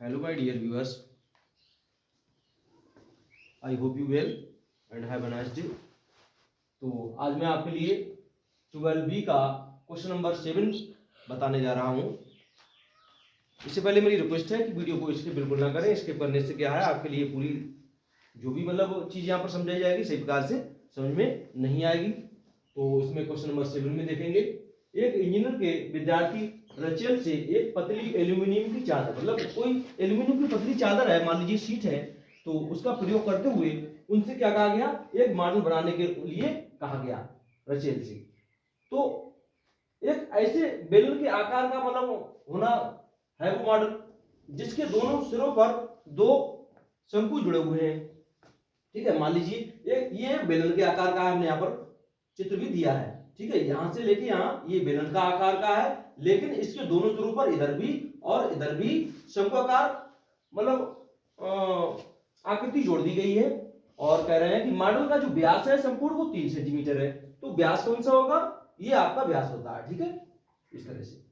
Hello my dear viewers, I hope you well and have a nice day। तो आज मैं आपके लिए 12B का क्वेश्चन नंबर 7 बताने जा रहा हूँ। इससे पहले मेरी रिक्वेस्ट है कि वीडियो को इसके बिल्कुल ना करें। इसके करने से क्या है, आपके लिए पूरी जो भी चीज़ यहाँ पर समझाई जाएगी सही प्रकार से समझ में नहीं आएगी। तो इसमें क्वेश्चन नंबर 7 में देखेंगे, एक इंजीनियर के विद्यार्थी रचेल से एक पतली एल्यूमिनियम की चादर, मतलब कोई एल्यूमिनियम की पतली चादर है, मान लीजिए शीट है, तो उसका प्रयोग करते हुए उनसे क्या कहा गया, एक मॉडल बनाने के लिए कहा गया रचेल से। तो एक ऐसे बेलन के आकार का होना है वो मॉडल जिसके दोनों सिरों पर दो शंकु जुड़े हुए हैं। ठीक है, मान लीजिए ये बेलन के आकार का हमने यहाँ पर चित्र भी दिया है। ठीक है, यहां से लेके यहां ये बेलन का आकार का है, लेकिन इसके दोनों सिरों पर इधर भी और इधर भी शंकुआकार आकृति जोड़ दी गई है। और कह रहे हैं कि मॉडल का जो व्यास है संपूर्ण वो 3 सेंटीमीटर है। तो व्यास कौन सा होगा, ये आपका व्यास होता है। ठीक है, इस तरह से।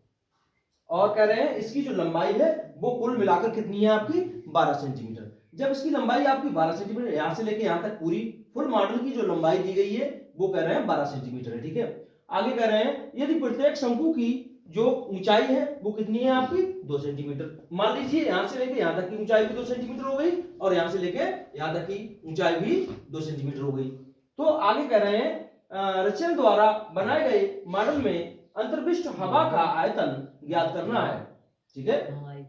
और कह रहे हैं इसकी जो लंबाई है वो कुल मिलाकर कितनी है आपकी, 12 सेंटीमीटर। जब इसकी लंबाई आपकी 12 सेंटीमीटर, यहां से लेके यहां तक पूरी फुल मॉडल की जो लंबाई दी गई है वो कह रहे हैं 12 सेंटीमीटर है। ठीक है, आगे कह रहे हैं यदि प्रत्येक शंकु की जो ऊंचाई है वो कितनी है आपकी, 2 सेंटीमीटर। मान लीजिए यहां से लेके यहां तक की ऊंचाई भी 2 सेंटीमीटर हो गई और यहां से लेके यहां तक की ऊंचाई भी 2 सेंटीमीटर हो गई। तो आगे कह रहे हैं रचेल द्वारा बनाए गए मॉडल में अंतर्विष्ट हवा का आयतन ज्ञात करना है। ठीक है,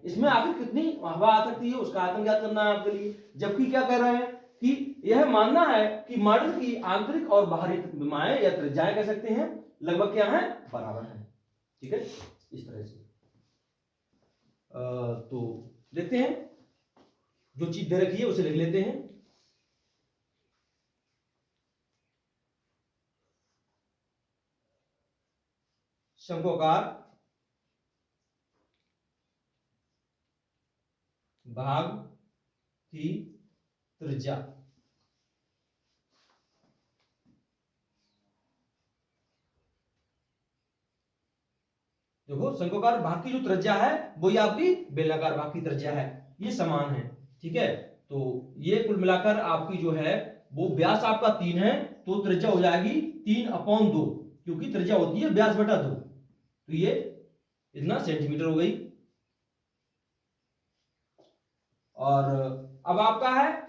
इसमें आखिर कितनी हवा आ सकती है उसका आयतन ज्ञात करना है आपके लिए। जबकि क्या कह रहे हैं कि यह मानना है कि मॉडल की आंतरिक और बाहरी विमाएं या त्रिज्याएं कह सकते हैं लगभग क्या है, बराबर है। ठीक है, इस तरह से। तो देखते हैं, जो चीज दे रखी है उसे लिख लेते हैं। शंक्वाकार भाग की त्रिज्या, देखो शंक्वाकार भाग की जो त्रिज्या है वो ये आपकी बेलनाकार भाग की त्रिज्या है, ये समान है। ठीक है, तो ये कुल मिलाकर आपकी जो है वो व्यास आपका 3 है, तो त्रिज्या हो जाएगी 3/2, क्योंकि त्रिज्या होती है व्यास बटा 2, तो ये इतना सेंटीमीटर हो गई। और अब आपका है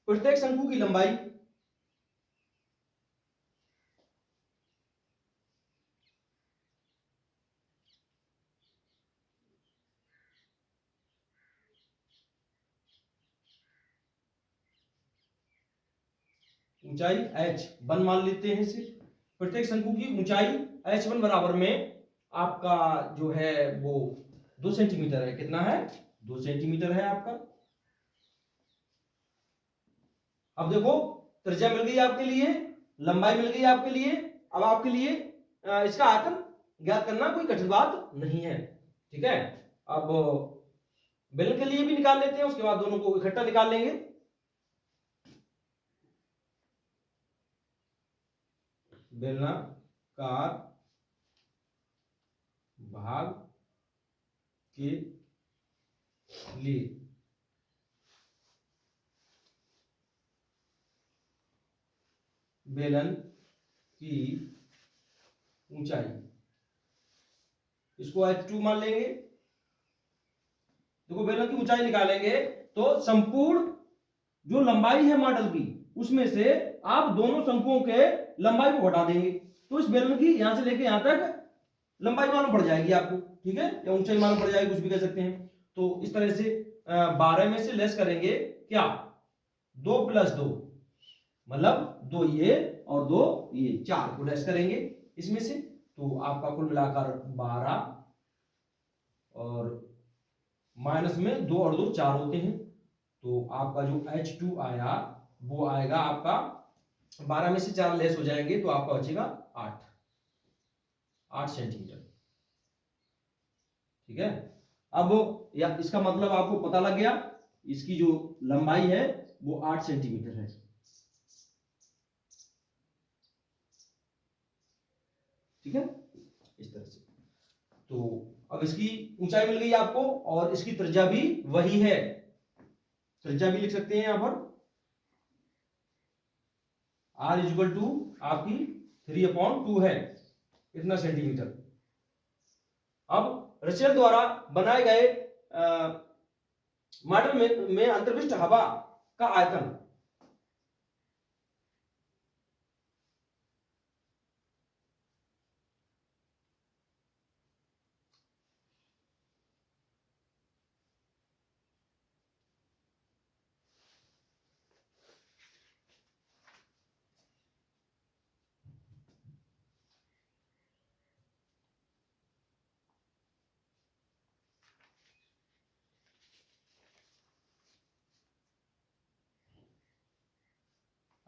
प्रत्येक शंकु की लंबाई, ऊंचाई h1 मान लेते हैं इसे। प्रत्येक शंकु की ऊंचाई h1 बराबर में आपका जो है वो 2 सेंटीमीटर है। कितना है, 2 सेंटीमीटर है आपका। अब देखो त्रिज्या मिल गई आपके लिए, लंबाई मिल गई आपके लिए। अब आपके लिए इसका आयतन ज्ञात करना कोई कठिन बात नहीं है। ठीक है, अब बेलन के लिए भी निकाल लेते हैं, उसके बाद दोनों को इकट्ठा निकाल लेंगे। बेलनाकार भाग के लिए बेलन की ऊंचाई, इसको h2 मान लेंगे। देखो बेलन की ऊंचाई निकालेंगे तो संपूर्ण जो लंबाई है मॉडल की उसमें से आप दोनों शंकुओं के लंबाई को घटा देंगे, तो इस बेलन की यहां से लेके यहां तक लंबाई मालूम पड़ जाएगी आपको। ठीक है, या ऊंचाई मालूम पड़ जाएगी, कुछ भी कह सकते हैं। तो इस तरह से 12 में से लेस करेंगे क्या, 2 + 2 मतलब 2 ये और 2 ये, 4 को लेस करेंगे इसमें से, तो आपका कुल मिलाकर 12 और माइनस में 2 और 2 4 होते हैं। तो आपका जो H2 आया वो आएगा आपका 12 में से 4 लेस हो जाएंगे तो आपका बचेगा 8 सेंटीमीटर। ठीक है, अब या इसका मतलब आपको पता लग गया, इसकी जो लंबाई है वो 8 सेंटीमीटर है। ठीक है, इस तरह से। तो अब इसकी ऊंचाई मिल गई आपको और इसकी त्रिज्या भी वही है, त्रिज्या भी लिख सकते हैं यहां पर r इक्वल टू आपकी 3/2 है, इतना सेंटीमीटर। अब रसेल द्वारा बनाए गए मॉडल में अंतर्विष्ट हवा का आयतन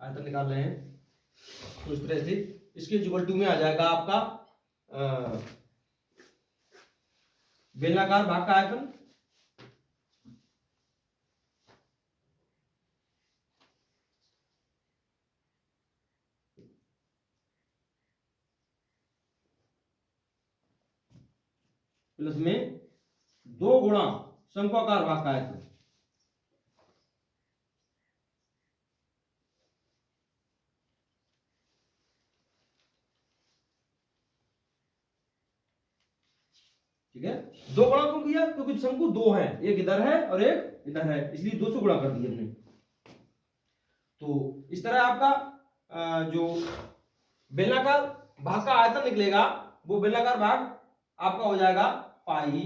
आयतन निकाल रहे हैं, तो इस तरह से इसके इक्वल टू में आ जाएगा आपका बेलनाकार भाग का आयतन प्लस में 2 गुणा शंक्वाकार भाग का आयतन। ठीक है, 2 गुणा क्यों किया? क्योंकि शंकु 2 है, एक इधर है और एक इधर है, इसलिए 2 से गुणा कर दिया हमने। तो इस तरह आपका जो बेलनाकार भाग का आयतन निकलेगा वो बेलनाकार भाग आपका हो जाएगा पाई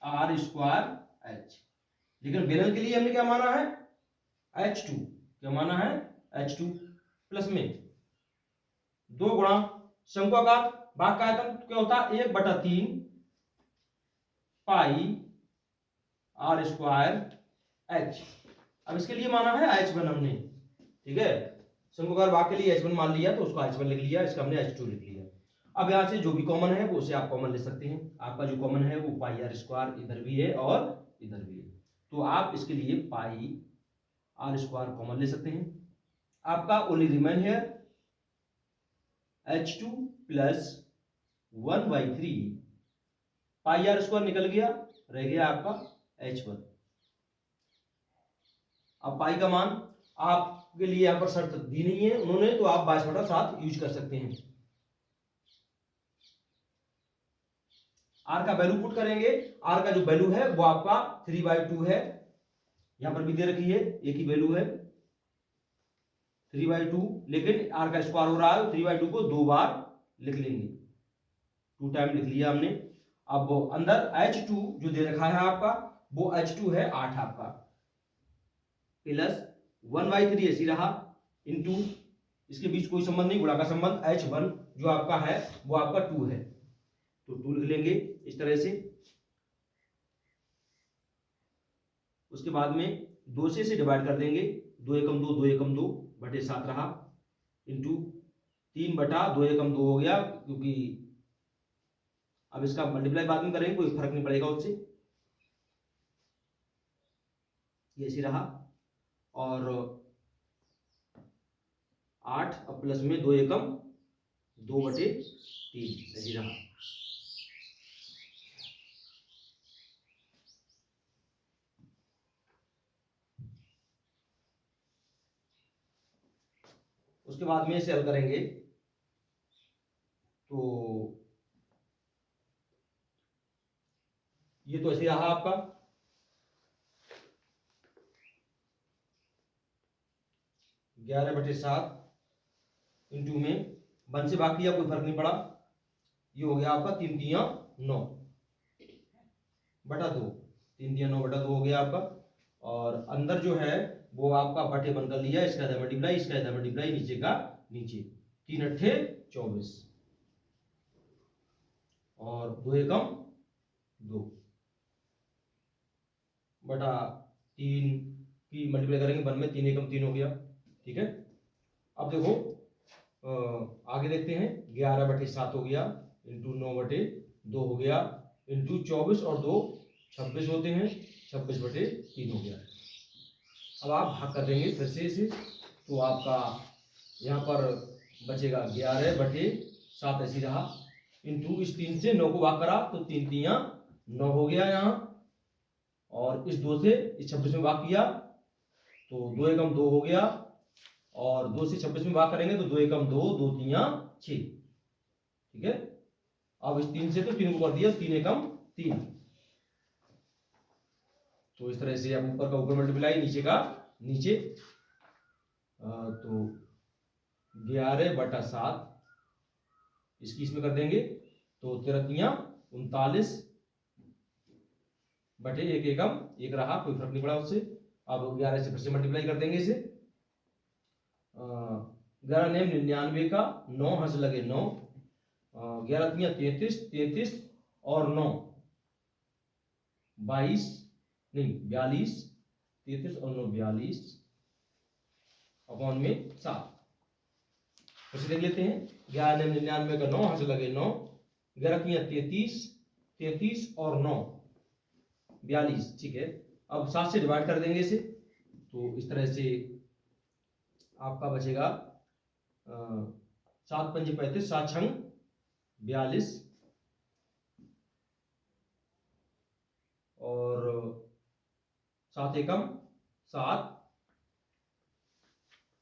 r स्क्वायर h। लेकिन बेलन के लिए हमने क्या माना है? h2। क्या माना है? h2 प्लस में 2 गुणा शंक्वाकार भाग का आयतन क्या होता है? 1/3 पाई r स्क्वायर h। अब इसके लिए माना है h1 हमने, ठीक है, शंक्वाकार भाग के लिए h1 मान लिया तो उसको h1 लिख लिया, इसका हमने h2 लिख लिया। अब यहां से जो भी कॉमन है वो उसे आप कॉमन ले सकते हैं। आपका जो कॉमन है वो पाई r स्क्वायर इधर भी है और इधर भी है, तो आप इसके लिए पाई r स्क्वायर कॉमन ले सकते हैं। आपका only remain here h2 plus 1/3 pi r square निकल गया, रह गया आपका h1। अब पाई का मान आपके लिए यहां पर शर्त दी नहीं है उन्होंने, तो आप 22/7 यूज कर सकते हैं। आर का वैल्यू पुट करेंगे, आर का जो वैल्यू है वो आपका 3/2 है, यहां पर भी दे रखी है, एक ही वैल्यू है 3/2, लेकिन आर का स्क्वायर हो रहा है, 3/2 को 2 बार लिख लेंगे, 2 टाइम लिख लिया हमने। अब अंदर h2 जो दे रखा है आपका वो h2 है 8 आपका, प्लस 1/3 ऐसी रहा, इंटू इसके बीच कोई संबंध नहीं, गुणा का संबंध, h1 जो आपका है वो आपका 2 है, तो 2 लिख लेंगे इस तरह से। उसके बाद में 2 से डिवाइड कर देंगे, 2 एकम 2, 2 एकम 2 बटे 7 रहा, इंटू 3/2 एकम 2 हो गया, क्योंकि अब इसका मल्टीप्लाई बाद में करेंगे, कोई फर्क नहीं पड़ेगा उससे, ये ऐसे रहा, और 8 अब प्लस में 2 एकम 2/3 ऐसे रहा। उसके बाद में इसे हल करेंगे तो ये तो ऐसे रहा आपका, 11/7 इंटू में 1 से बाकी कोई फर्क नहीं पड़ा, ये हो गया आपका 3×9/2, 3×9/2 हो गया आपका, और अंदर जो है वो आपका बटे 1 कर लिया, इसका इधर मल्टीप्लाई, इसका इधर मल्टीप्लाई, नीचे का नीचे, 3×8 = 24 और 2 एकम 2 बटा 3 की मल्टीप्लाई करेंगे 1 में, 3 एकम 3 हो गया, ठीक है। अब देखो आगे देखते हैं, 11/7 हो गया, इंटू 9/2 हो गया, इंटू 24 और 2 26 होते हैं, 26/3 हो गया। अब आप भाग कर देंगे फिर से इसे, तो आपका यहाँ पर बचेगा 11/7 ऐसी रहा, इंटू इस 3 से 9 को भाग करा तो 3 3 9 हो गया यहाँ, और इस 2 से इस 26 में भाग किया तो 2 एकम 2 हो गया, और 2 से 26 में भाग करेंगे तो 2 एकम 2, 2 3 6। ठीक है, अब इस 3 से तो 3 को कर दिया, 3 एकम 3। तो इस तरह से अब ऊपर का ऊपर मल्टीप्लाई, नीचे का नीचे, तो 11/7 इसकी इसमें कर देंगे तो 13 39 बटे 1 एकम 1 रहा, कोई फर्क नहीं पड़ा उससे। अब 11 से फिर से मल्टीप्लाई कर देंगे इसे, 11 नेम 99 का 9 हंस लगे 9, 11 33 33 और 9 22 नहीं 42, 33 और 9 42 अपॉन में 7। फिर देख लेते हैं, 11 नेम 99 का 9 हंस लगे 9, 11 33 33 और 9 42। ठीक है, अब 7 से डिवाइड कर देंगे इसे, तो इस तरह से आपका बचेगा 7 पंजे 35, 7 छंग 42 और 7 एकम 7।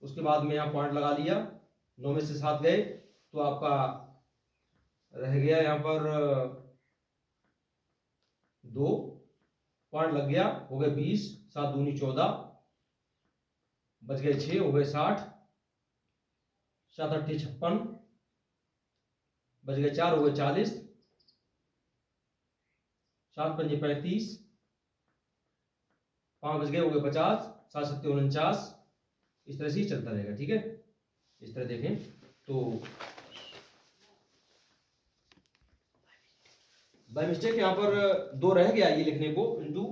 उसके बाद में यहाँ पॉइंट लगा लिया, 9 में से 7 गए तो आपका रह गया यहाँ पर 2 पॉइंट लग गया, हो गए 20, 7 दूनी 14, बच गए 6, हो गए 60, 7 8 56, बच गए 4, हो गए 40, 7 पंजे 35, 5 बच गए, हो गए 50, 7 7 49। इस तरह से ही चलता रहेगा। ठीक है, इस तरह देखें तो बाय मिस्टेक यहाँ पर 2 रह गया ये लिखने को इंटू,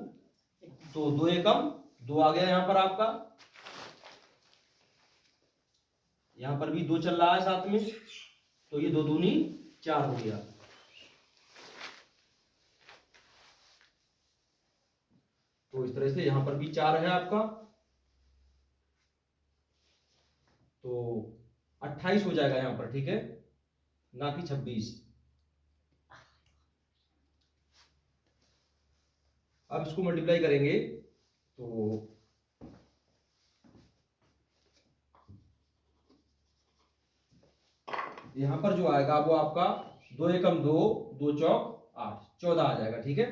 तो 2 एकम 2 आ गया यहाँ पर आपका, यहाँ पर भी 2 चल रहा है साथ में, तो ये 2 दूनी 4 हो गया। तो इस तरह से यहाँ पर भी 4 है आपका, तो 28 हो जाएगा यहाँ पर। ठीक है, ना कि 26। अब इसको मल्टीप्लाई करेंगे तो यहां पर जो आएगा वो आपका 2 एकम 2, 2 चौक 8, 14 आ जाएगा। ठीक है,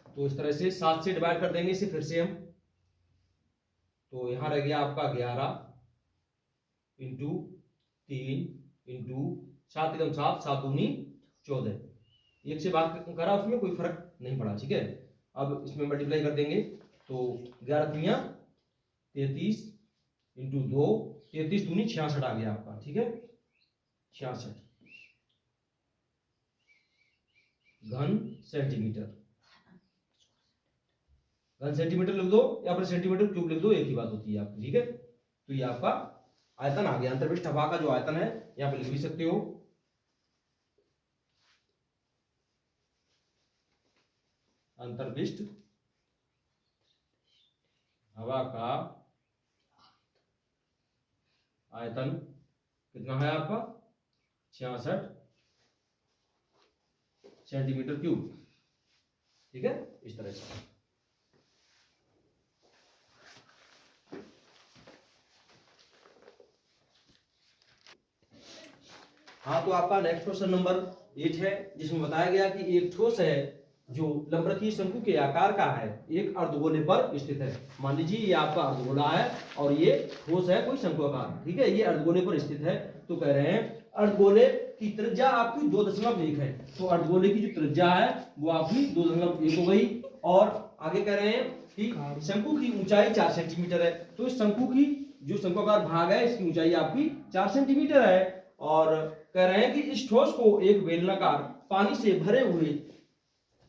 तो इस तरह से 7 से डिवाइड कर देंगे इसे फिर से हम, तो यहां रह गया आपका 11 इंटू 3 इंटू 7 एकम 7, 7 दूनी 14, 1 से भाग करा उसमें कोई फर्क नहीं पड़ा। ठीक है, अब इसमें मल्टीप्लाई कर देंगे तो 11 3 33 इंटू 2, 33 दूनी 66 आ गया आपका। ठीक है, 66 घन सेंटीमीटर, घन सेंटीमीटर लिख दो या फिर सेंटीमीटर क्यूब लिख दो, एक ही बात होती है आपकी। ठीक है, तो ये आपका आयतन आ गया, अंतर्विष्ट हवा का जो आयतन है यहाँ पे लिख भी सकते हो। अंतर्विष्ट हवा का आयतन कितना है आपका 66 सेंटीमीटर क्यूब। ठीक है, इस तरह से। हाँ, तो आपका नेक्स्ट क्वेश्चन नंबर 8 है, जिसमें बताया गया कि एक ठोस है जो लंबरखी शंकु के आकार का है, एक अर्धगोले पर स्थित है। मान लीजिए ये आपका अर्धगोला है और ये ठोस है कोई शंकुआकार। ठीक है, ये अर्धगोले पर स्थित है, तो कह रहे हैं अर्धगोले की त्रिज्या आपकी 2.1 है, तो अर्धगोले की जो त्रिज्या है वो आपकी 2.1 हो गई। और आगे कह रहे हैं कि शंकु की ऊंचाई 4 सेंटीमीटर है, तो इस शंकु की जो शंकुआकार भाग है इसकी ऊंचाई आपकी 4 सेंटीमीटर है। और कह रहे हैं कि इस ठोस को एक बेलनाकार पानी से भरे हुए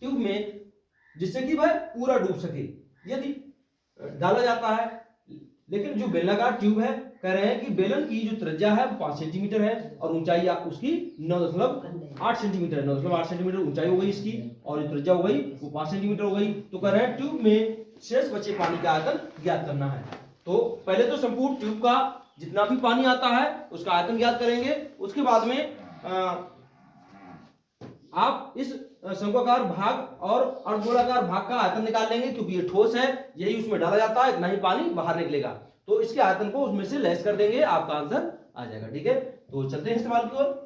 ट्यूब में, जिससे कि वह पूरा डूब सके, यदि डाला जाता है। लेकिन जो बेलनाकार ट्यूब है, कह रहे हैं कि बेलन की जो त्रिज्या है वो 5 सेंटीमीटर है और ऊंचाई उसकी 9.8 सेंटीमीटर है। 9.8 सेंटीमीटर ऊंचाई हो गई इसकी, और जो त्रिज्या हो गई वो 5 सेंटीमीटर हो गई। तो कह रहे हैं ट्यूब में शेष बचे पानी का आयतन ज्ञात करना है। तो पहले तो संपूर्ण ट्यूब का जितना भी पानी आता है उसका आयतन ज्ञात करेंगे, उसके बाद में आप इस शंक्वाकार भाग और अर्धगोलाकार भाग का आयतन निकाल लेंगे, क्योंकि ये ठोस है, यही उसमें डाला जाता है, इतना ही पानी बाहर निकलेगा, तो इसके आयतन को उसमें से लेस कर देंगे, आपका आंसर आ जाएगा। ठीक है, तो चलते हैं सवाल की ओर।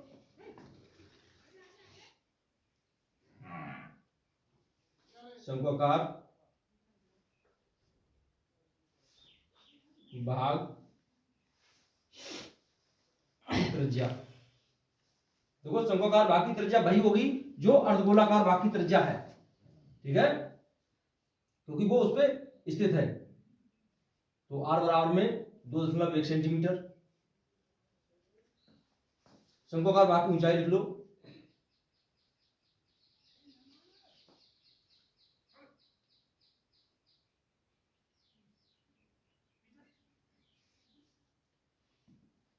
शंक्वाकार भाग त्रिज्या, देखो शंक्वाकार भाग की त्रिज्या वही होगी जो अर्धगोलाकार भाग की त्रिज्या है, ठीक है, क्योंकि वो उस पर स्थित है। तो r बराबर में 2.1 सेंटीमीटर। शंक्वाकार भाग की ऊंचाई लिख लो,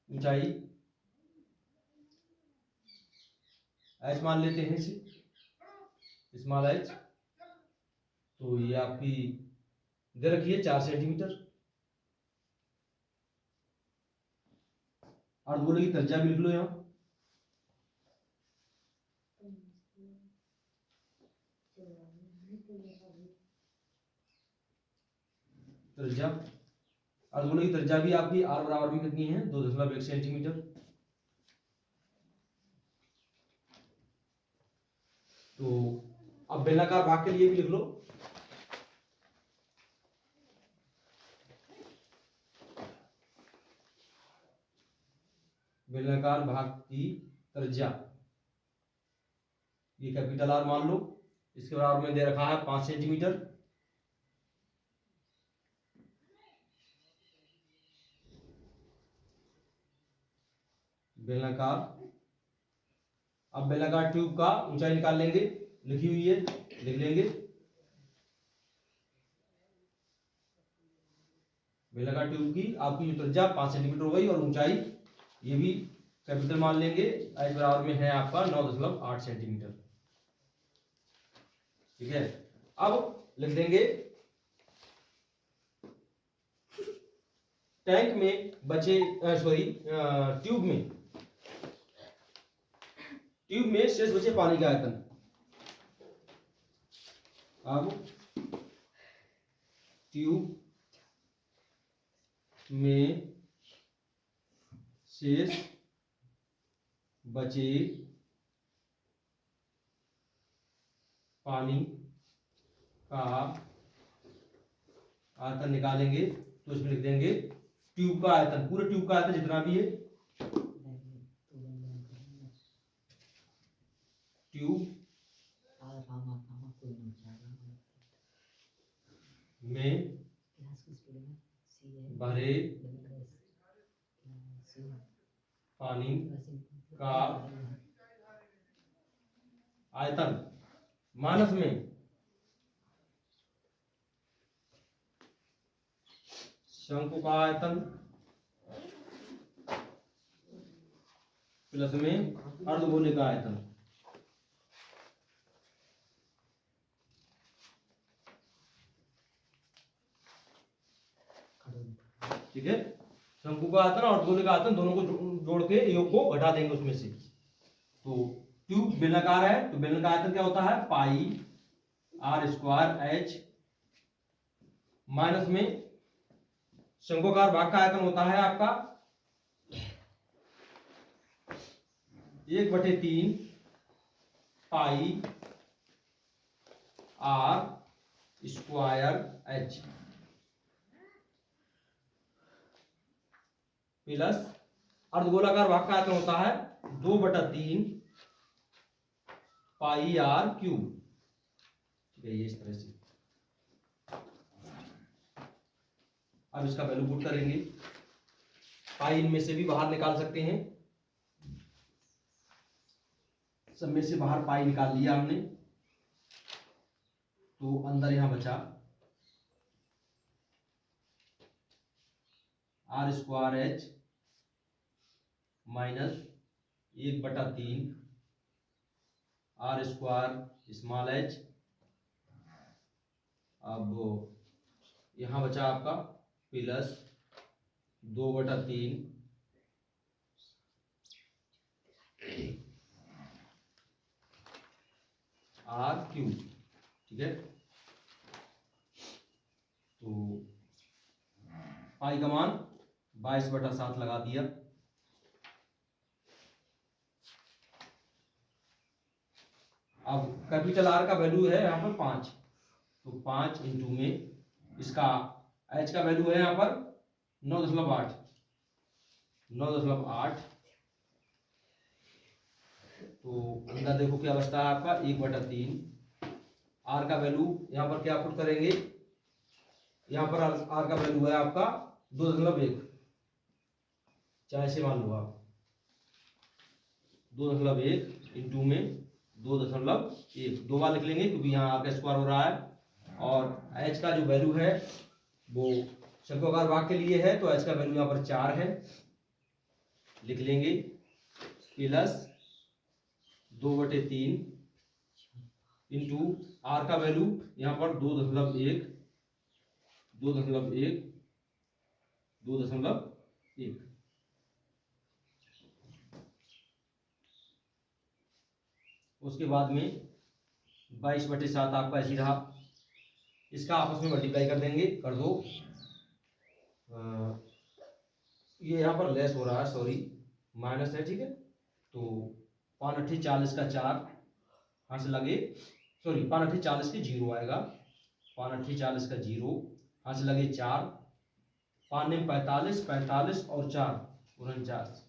ऊंचाई h मान लेते हैं, स्मॉल h, तो ये आपकी दे रखी है 4 सेंटीमीटर। अर्धगोले की त्रिज्या भी लिख लो यहां, त्रिज्या अर्धगोले की त्रिज्या भी आपकी r बराबर में कितनी है, 2.1 सेंटीमीटर। तो अब बेलनाकार भाग के लिए भी लिख लो, बेलनाकार भाग की त्रिज्या, ये कैपिटल R मान लो, इसके बराबर में दे रखा है 5 सेंटीमीटर। बेलनाकार, अब बेलनाकार ट्यूब का ऊंचाई निकाल लेंगे, लिखी हुई है, लिख लेंगे। बेलनाकार ट्यूब की आपकी जो त्रिज्या 5 सेंटीमीटर हो गई और ऊंचाई ये भी कैपिटल मान लेंगे, h बराबर में है आपका 9.8 सेंटीमीटर। ठीक है, अब लिख देंगे टैंक में बचे, सॉरी ट्यूब में शेष बचे पानी का आयतन। अब ट्यूब में शेष बचे पानी का आयतन निकालेंगे, तो इसमें लिख देंगे ट्यूब का आयतन, पूरे ट्यूब का आयतन जितना भी है, ट्यूब में भरे पानी का आयतन मानस में शंकु का आयतन प्लस में अर्धगोले का आयतन। ठीक है, शंकु का आयतन और अर्धगोले का आयतन दोनों को जोड़ के योग को घटा देंगे उसमें से। तो ट्यूब बेलनाकार है, तो बेलनाकार आयतन क्या होता है, पाई r² h, माइनस में शंक्वाकार भाग का आयतन होता है आपका 1/3 पाई r² h, प्लस अर्धगोलाकार भाग का आयतन होता है 2/3 पाई r क्यूब। ठीक है, ये इस तरह से। अब इसका वैल्यू पुट करेंगे, पाई इनमें से भी बाहर निकाल सकते हैं, सब में से बाहर पाई निकाल लिया हमने, तो अंदर यहां बचा r² h minus 1/3 r² small h। अब यहां बचा आपका प्लस 2/3 r³ ठीक है। तो पाई का मान 22/7 लगा दिया। अब कैपिटल आर का वैल्यू है यहाँ पर 5, तो 5 इंटू में इसका एच का वैल्यू है यहाँ पर 9.8, 9.8। तो अंदर देखो क्या बचता है आपका 1/3। आर का वैल्यू यहाँ पर क्या पुट करेंगे, यहाँ पर आर का वैल्यू है आपका 2.1, चाहे से मान लो आप 2.1 इंटू में 2.1, 2 बार लिख लेंगे क्योंकि यहाँ आर का स्क्वायर हो रहा है। और एच का जो वैल्यू है वो शंक्वाकार भाग के लिए है, तो एच का वैल्यू यहाँ पर 4 है, लिख लेंगे, प्लस 2/3 इंटू आर का वैल्यू यहाँ पर 2.1, 2.1, 2.1। उसके बाद में 22/7 आपका ऐसी रहा, इसका आपस में मल्टीप्लाई कर देंगे, कर दो। ये यहाँ पर लेस हो रहा है, सॉरी माइनस है, ठीक है। तो 5 8 40 का 4 यहाँ से लगे, सॉरी 5 8 40 के 0 आएगा, 5 8 40 का 0 यहाँ से लगे 4, 5 9 45, 45 और 4 49।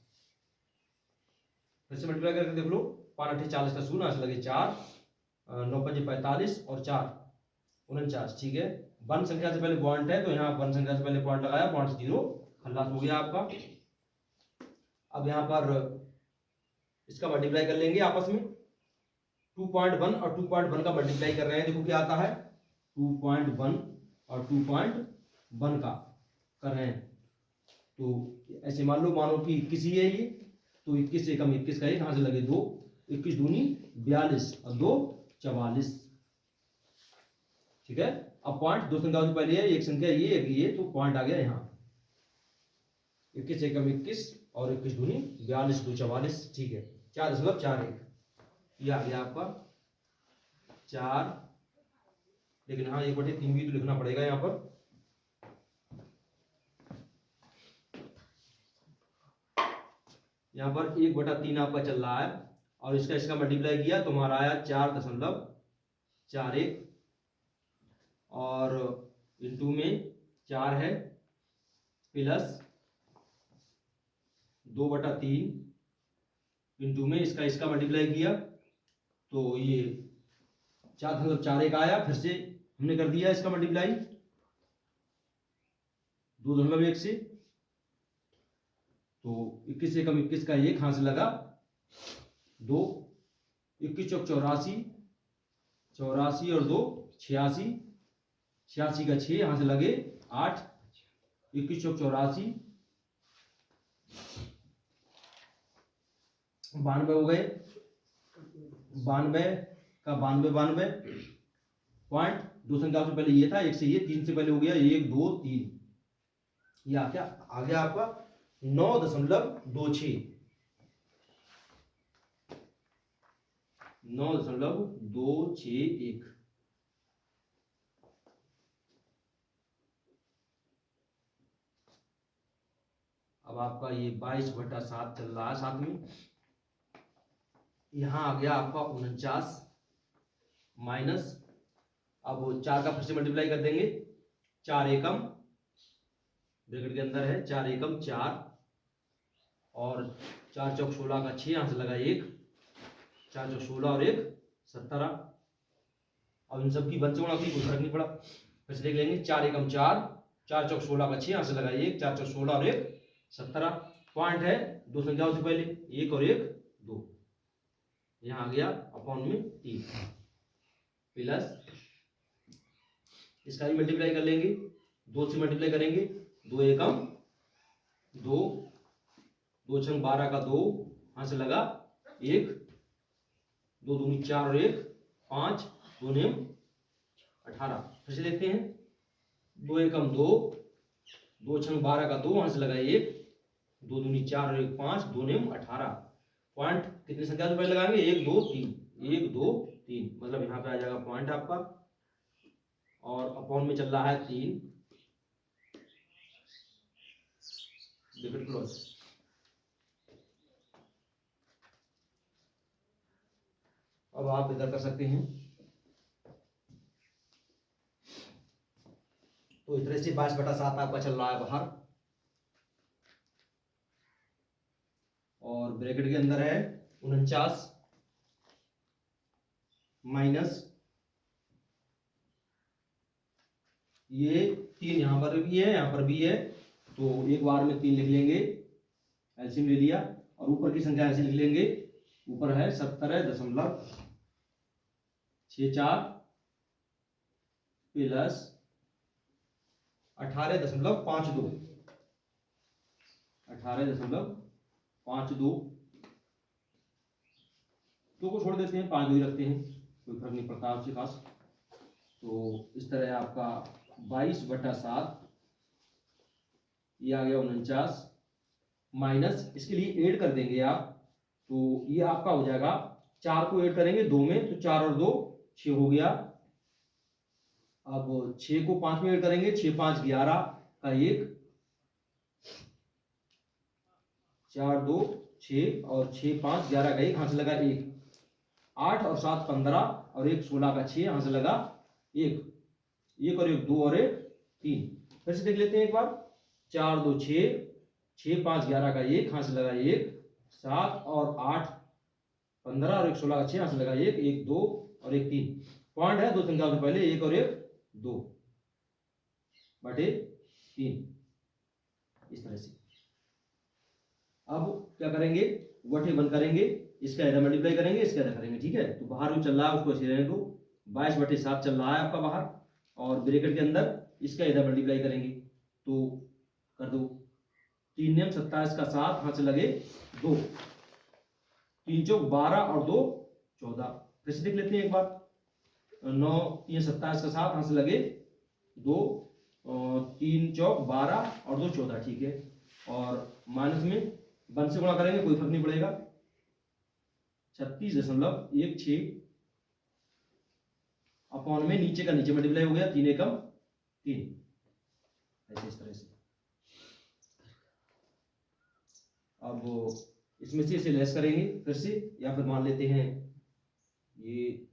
फिर से मल्टीप्लाई करके देख लो, 5 8 40 का 0 यहाँ से लगे 4, 9 5 45 और 4 49, ठीक है। वन संख्या से पहले पॉइंट है, तो यहाँ वन संख्या से पहले पॉइंट लगाया, पॉइंट 0 खल्लास हो गया आपका। अब यहाँ पर इसका मल्टीप्लाई कर लेंगे आपस में, 2.1 और 2.1 का मल्टीप्लाई कर रहे हैं, देखो क्या आता है, 2.1 और 2.1 का कर रहे हैं। तो ऐसे मान लो, मानो कि 21 ही है ये, तो 21 से कम 21 का 1 यहाँ से लगे 2, 21 दूनी 42 और 2 44, ठीक है। अब पॉइंट दो संख्याओं से पहले है, एक संख्या ये, तो पॉइंट आ गया यहाँ, 21 से कम 21 और 21 दूनी 42, 2 44, ठीक है, 4.41 ये आ गया आपका 4। लेकिन हाँ 1/3 भी तो लिखना पड़ेगा यहाँ पर। यहाँ पर 1/3 आपका चल रहा है और इसका मल्टीप्लाई किया तो हमारा आया 4.41 और इंटू में 4 है, प्लस 2/3 इंटू में इसका मल्टीप्लाई किया तो ये 4.41 आया। फिर से हमने कर दिया इसका मल्टीप्लाई 2.1 से, तो 21 से कम 21 का 1 यहाँ से लगा 2, 21 चौक 84, 84 और 2 86, 86 का 6 यहाँ से लगे 8, 21 चौक 84, 92 हो गए, 92 का 92 पॉइंट, दो संख्याओं से पहले ये था, एक से ये, 3 से पहले हो गया 1 2 3, ये आ गया आपका 9.26, 9.261। अब आपका ये 22/7 चल रहा है साथ में, यहाँ आ गया आपका 49 माइनस, अब 4 का फिर से मल्टीप्लाई कर देंगे, 4 एकम ब्रैकेट के अंदर है, 4 एकम 4 और 4 चौक 16 का 6 यहाँ से लगा 1, 4 चौक 16 और 1 17। अब इन सब की वन से गुणा की कोई फर्क नहीं पड़ा, फिर से देख लेंगे, 4 एकम 4, 4 चौक 16 का 6 यहाँ से लगा 1, 4 चौक 16 और 1 17। पॉइंट है दो संख्याओं से पहले 1 और 1 2, यहाँ आ गया अपॉन में 3, प्लस इसका भी मल्टीप्लाई कर लेंगे, 2 से मल्टीप्लाई करेंगे, 2 एकम 2, 2 छंग 12 का 2 यहाँ से लगा 1, 2 दूनी 4 और 1 5, 2 नेम 18। फिर से देखते हैं, 2 एकम 2, 2 छंग 12 का 2, वहां से लगा 1, 2 दूनी 4 और 1 5, 2 नेम 18। पॉइंट कितनी संख्या से पहले लगाएंगे? 1 2 3, 1 2 3, मतलब यहाँ पे आ जाएगा पॉइंट आपका, और अपॉन में चल रहा है 3, ब्रैकेट क्लोज। अब आप इधर कर सकते हैं। तो इस तरह से 22/7 आपका चल रहा है बाहर, और ब्रैकेट के अंदर है 49 माइनस ये 3, यहां पर भी है यहां पर भी है, तो एक बार में 3 लिख लेंगे, एलसीएम ले लिया, और ऊपर की संख्या ऐसे लिख लेंगे, ऊपर है 70.64 प्लस 18.52, 18.52, 2 को छोड़ देते हैं, 5 2 ही रखते हैं, कोई फर्क नहीं पड़ता आपसे खास। तो इस तरह आपका 22/7 ये आ गया 49, माइनस इसके लिए ऐड कर देंगे आप, तो ये आपका हो जाएगा, 4 को ऐड करेंगे 2 में, तो 4 और 2 6 हो गया। अब 6 को 5 में ऐड करेंगे, 6 5 11 का 1, 4 2 6 और 6 5 11 का 1, यहां से लगा 1, 8 और 7 15 और 1 16 का 6, यहां से लगा 1, 1 और 1 2 और 1 3। फिर से देख लेते हैं एक बार, 4 2 6, 6 5 11 का 1, यहां से लगा 1, 7 और 8 15 और 1 16 का 6, यहां से लगा 1 1 2 और 1 3। पॉइंट है 2 संख्याओं से पहले 1 और 1 2 बटे 3, इस तरह से। अब क्या करेंगे, वटे बंद करेंगे, इसका इधर मल्टीप्लाई करेंगे, इसका इधर करेंगे, ठीक है। तो बाहर जो चल रहा है उसको ऐसे रहने दो, 22/7 चल रहा है आपका बाहर, और ब्रैकेट के अंदर इसका इधर मल्टीप्लाई करेंगे, तो कर दो, 3 नेम 27 का 7, यहां से लगे 2, 3 चौक 12 और 2 14। फिर से देख लेते हैं एक बार, 9 3 27 का 7, यहां से लगे 2, 3 चौक 12 और 2 14, ठीक है। और माइनस में 1 से गुणा करेंगे, कोई फर्क नहीं पड़ेगा, 36.16 अपॉन में नीचे का नीचे मल्टीप्लाई हो गया, 3 एकम 3, ऐसे इस तरह से। अब इसमें से इसे लेस करेंगे फिर से, या फिर मान लेते हैं ये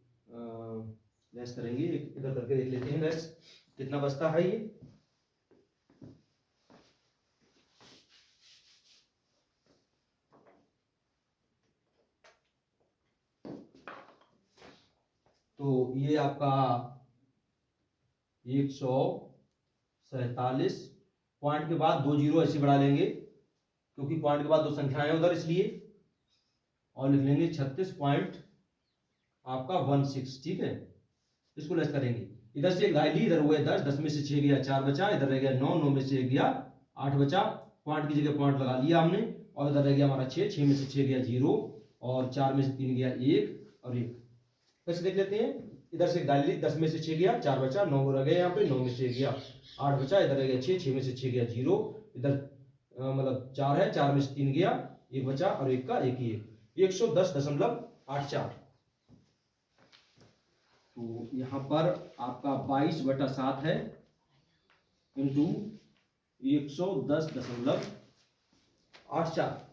लेस करेंगे, इधर करके देख लेते हैं लेस कितना बचता है। ये तो ये आपका 147, पॉइंट के बाद 2 जीरो ऐसे बढ़ा लेंगे, क्योंकि पॉइंट के बाद 2 संख्याएं उधर, इसलिए, और लिख लेंगे 36.16, ठीक है। इसको लेस करेंगे, इधर से एक दाई ली, इधर हुए 10, 10 में से 6 गया 4 बचा, इधर रह गया 9, 9 में से 1 गया 8 बचा, पॉइंट की जगह पॉइंट लगा लिया हमने, और इधर रह गया हमारा 6, 6 में से 6 गया 0, और 4 में से 3 गया 1 और 1। फिर से देख लेते हैं, इधर से डाल ली, 10 में से 6 गया 4 बचा, 9 रह गया यहाँ पे, 9 में से 1 गया 8 बचा, इधर रह गया 6, 6 में से 6 गया 0, इधर मतलब 4 है, 4 में से 3 गया 1 बचा, और 1 का 1 ही है, 110.84। तो यहाँ पर आपका 22/7 है इंटू 110.84।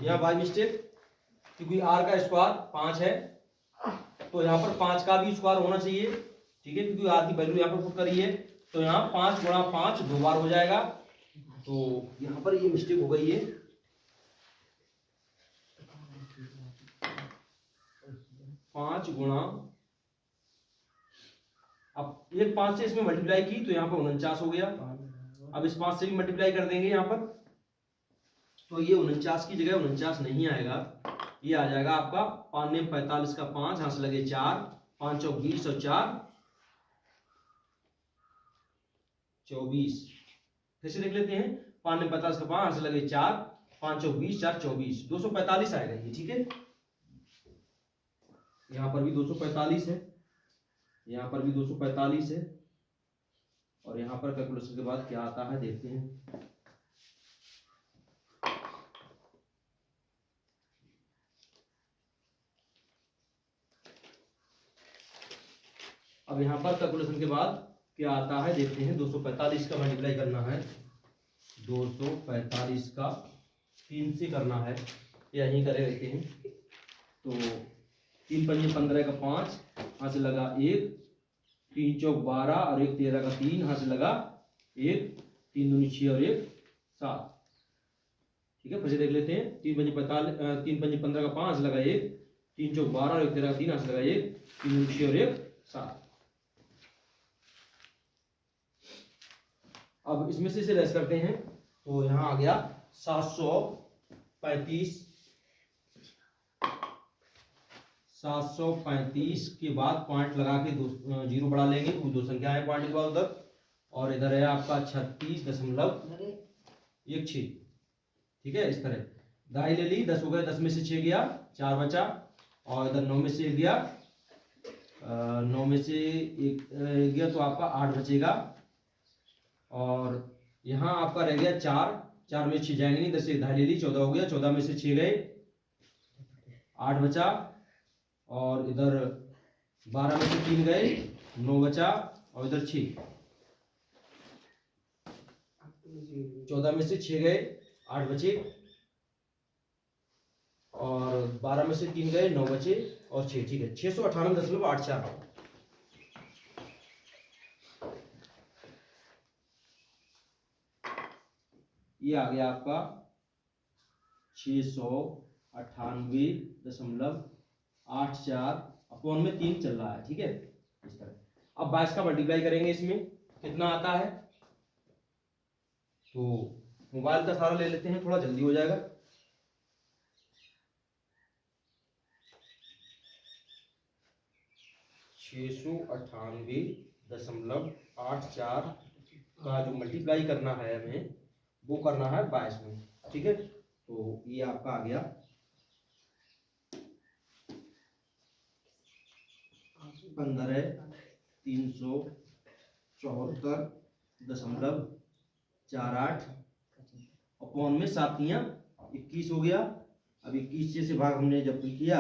यहाँ बाय मिस्टेक, क्योंकि r का स्क्वायर 5 है, तो यहाँ पर 5 का भी स्क्वायर होना चाहिए, ठीक है, क्योंकि r की वैल्यू यहाँ पर पुट करी है, तो यहाँ 5 गुणा 5 2 बार हो जाएगा, तो यहाँ पर ये मिस्टेक हो गई है। 5 गुणा, अब एक 5 से इसमें मल्टीप्लाई की, तो यहाँ पर 49 हो गया, अब इस 5 से भी मल्टीप्लाई कर देंगे यहाँ पर, तो ये 49 की जगह 49 नहीं आएगा, ये आ जाएगा आपका 5 ने 45 का 5, यहां से लगे 4, 5 चौक 20 और 4 24। फिर से देख लेते हैं, 5 ने 50 का 5, यहां से लगे 4, 5 चौक 20 4 24, 245 आएगा ये, ठीक है। यहाँ पर भी 245 है, यहाँ पर भी 245 है, और यहाँ पर कैलकुलेशन के बाद क्या आता है देखते हैं। अब यहाँ पर कैलकुलेशन के बाद क्या आता है देखते हैं। 245 का मल्टीप्लाई करना है, 245 का 3 से करना है, यहीं करे रहते हैं। तो 3 पंजे 15 का 5, यहाँ से लगा 1, 3 चौक 12 और 1 13 का 3, यहाँ से लगा 1, 3 दूनी 6 और 1 7। ठीक है, फिर से देख लेते हैं। 3 पंजे 15 का 5 लगा 1, 3 चौक 12 और 1 13 का 3, यहाँ से लगा 1, 3 दूनी 6 और 1 7। अब इसमें से इसे लेस करते हैं, तो यहाँ आ गया 735। 735 के बाद पॉइंट लगा के जीरो बढ़ा लेंगे, दो संख्या है पॉइंट के बाद उधर, और इधर है आपका 36.16। ठीक है, इस तरह दहाई ले ली, 10 हो गए, 10 में से 6 गया, 4 बचा, और इधर 9 में से 1 गया, 9 में से 1 गया तो आपका 8 बचेगा, और यहाँ आपका रह गया 4, 4 में 6 जाएंगे नहीं, 10 से दहाई ले ली, 14 हो गया, 14 में से 6 गए, 8 बचा, और इधर 12 में से 3 गए, 9 बचा, और इधर 6, 14 में से 6 गए, 8 बचे, और 12 में से 3 गए, 9 बचे और 6। ठीक है, 698.84। ये आ गया आपका 698.84 अपॉन में 3 चल रहा है। ठीक है, इस तरह। अब 22 का मल्टीप्लाई करेंगे, इसमें कितना आता है, तो मोबाइल का सारा ले लेते हैं, थोड़ा जल्दी हो जाएगा। .84 का जो मल्टीप्लाई करना है हमें, वो करना है 22 में। ठीक है, तो ये आपका आ गया 15,374.48 अपॉन में 7 21 हो गया। अब 21 से भाग हमने जब किया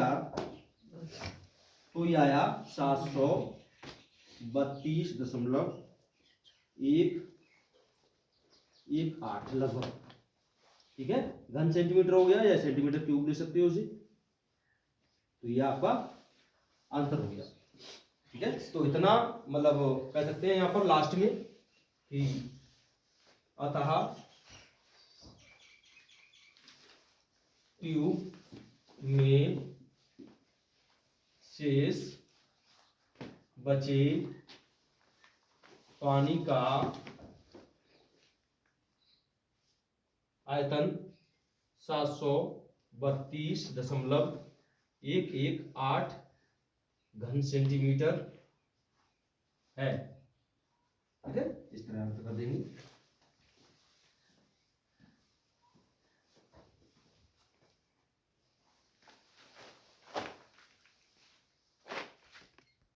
तो ये आया 732.118 लगभग। ठीक है, घन सेंटीमीटर हो गया, या सेंटीमीटर क्यूब ले सकते हो उसे, तो ये आपका आंसर हो गया। ठीक है, तो इतना मतलब कह सकते हैं यहाँ पर लास्ट में कि अतः ट्यूब में शेष बचे पानी का आयतन 732.118 घन सेंटीमीटर है। ठीक है, इस तरह कर देंगे।